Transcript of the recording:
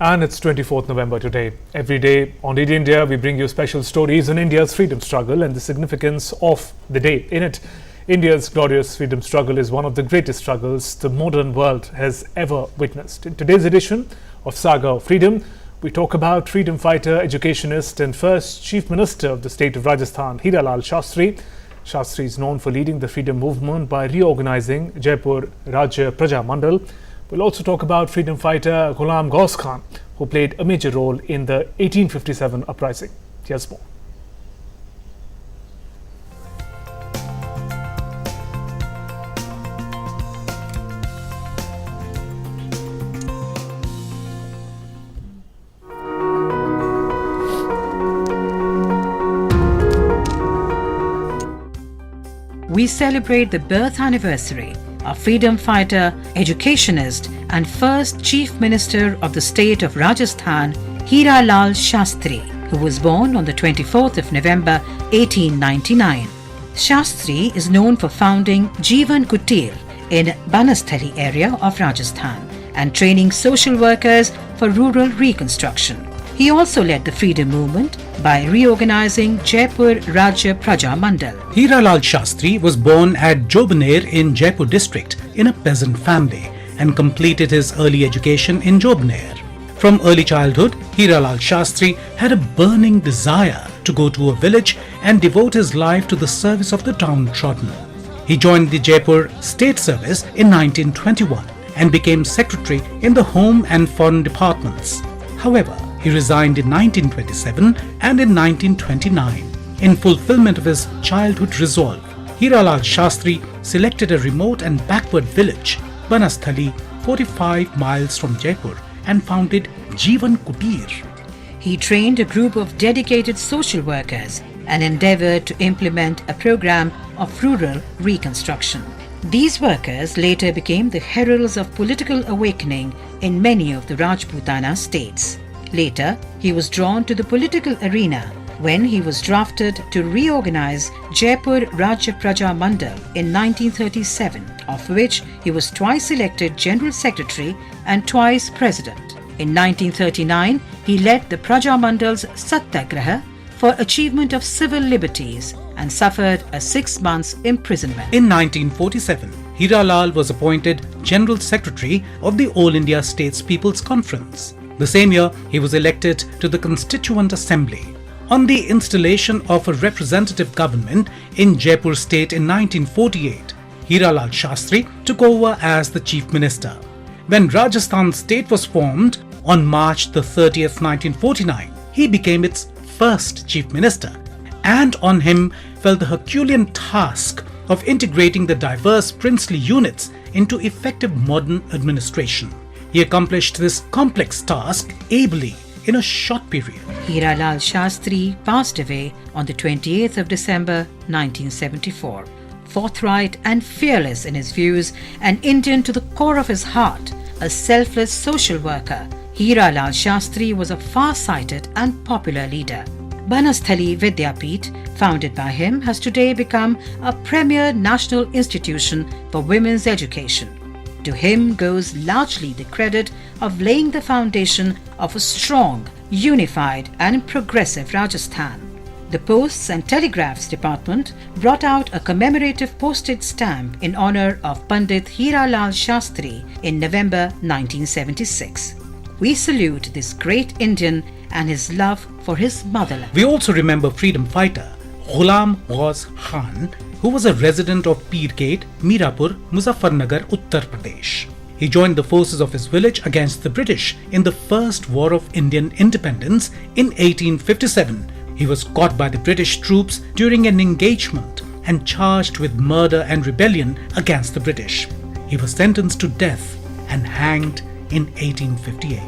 And it's 24th November today. Every day on DD India, we bring you special stories on India's freedom struggle and the significance of the day. In it, India's glorious freedom struggle is one of the greatest struggles the modern world has ever witnessed. In today's edition of Saga of Freedom, we talk about freedom fighter, educationist and first Chief Minister of the state of Rajasthan, Hiralal Shastri. Shastri is known for leading the freedom movement by reorganizing Jaipur Rajya Praja Mandal. We'll also talk about freedom fighter Ghulam Ghaus Khan, who played a major role in the 1857 uprising. Here's more. We celebrate the birth anniversary of freedom fighter, educationist and first Chief Minister of the state of Rajasthan, Hiralal Shastri, who was born on the 24th of November 1899. Shastri is known for founding Jeevan Kutir in Banasthali area of Rajasthan and training social workers for rural reconstruction. He also led the freedom movement by reorganizing Jaipur Rajya Praja Mandal. Hiralal Shastri was born at Jobner in Jaipur district in a peasant family and completed his early education in Jobner. From early childhood, Hiralal Shastri had a burning desire to go to a village and devote his life to the service of the downtrodden. He joined the Jaipur State Service in 1921 and became secretary in the Home and Foreign Departments. However, he resigned in 1927 and in 1929. In fulfillment of his childhood resolve, Hiralal Shastri selected a remote and backward village, Banasthali, 45 miles from Jaipur, and founded Jeevan Kutir. He trained a group of dedicated social workers and endeavored to implement a program of rural reconstruction. These workers later became the heralds of political awakening in many of the Rajputana states. Later, he was drawn to the political arena when he was drafted to reorganize Jaipur Rajya Praja Mandal in 1937, of which he was twice elected General Secretary and twice President. In 1939, he led the Praja Mandal's Satyagraha for achievement of civil liberties and suffered a 6 months imprisonment. In 1947, Hiralal was appointed General Secretary of the All India States People's Conference. The same year, he was elected to the Constituent Assembly. On the installation of a representative government in Jaipur state in 1948, Hiralal Shastri took over as the Chief Minister. When Rajasthan state was formed on March the 30th, 1949, he became its first Chief Minister, and on him fell the Herculean task of integrating the diverse princely units into effective modern administration. He accomplished this complex task ably in a short period. Hiralal Shastri passed away on the 28th of December 1974. Forthright and fearless in his views, and Indian to the core of his heart, a selfless social worker, Hiralal Shastri was a far-sighted and popular leader. Banasthali Vidyapith, founded by him, has today become a premier national institution for women's education. To him goes largely the credit of laying the foundation of a strong, unified and progressive Rajasthan. The Posts and Telegraphs Department brought out a commemorative postage stamp in honor of Pandit Hiralal Shastri in November 1976. We salute this great Indian and his love for his motherland. We also remember freedom fighter Ghulam Ghaus Khan, who was a resident of Peergate, Mirapur, Muzaffarnagar, Uttar Pradesh. He joined the forces of his village against the British in the First War of Indian Independence in 1857. He was caught by the British troops during an engagement and charged with murder and rebellion against the British. He was sentenced to death and hanged in 1858.